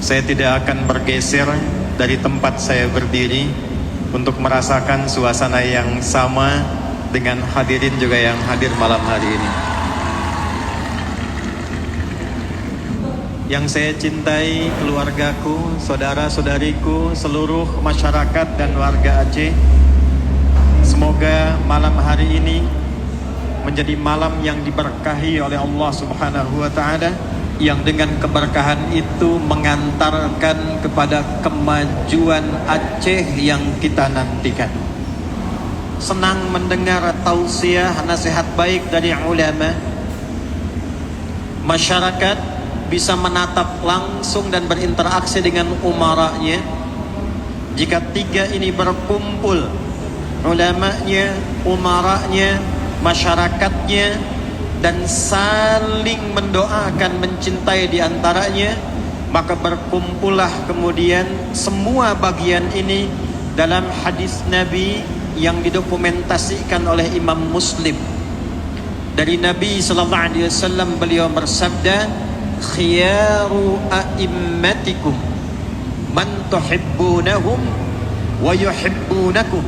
Saya tidak akan bergeser dari tempat saya berdiri untuk merasakan suasana yang sama dengan hadirin juga yang hadir malam hari ini. Yang saya cintai, keluargaku, saudara-saudariku, seluruh masyarakat dan warga Aceh, semoga malam hari ini menjadi malam yang diberkahi oleh Allah Subhanahu wa Ta'ala, yang dengan keberkahan itu mengantarkan kepada kemajuan Aceh yang kita nantikan. Senang mendengar tausiah nasihat baik dari ulama. Masyarakat bisa menatap langsung dan berinteraksi dengan umaranya. Jika tiga ini berkumpul, ulamanya, umaranya, masyarakatnya, dan saling mendoakan, mencintai di antaranya, maka berkumpullah kemudian semua bagian ini dalam hadis Nabi yang didokumentasikan oleh Imam Muslim. Dari Nabi sallallahu alaihi wasallam, beliau bersabda, khiyaru a'immatikum man tuhibbunahum wa yuhibbunakum.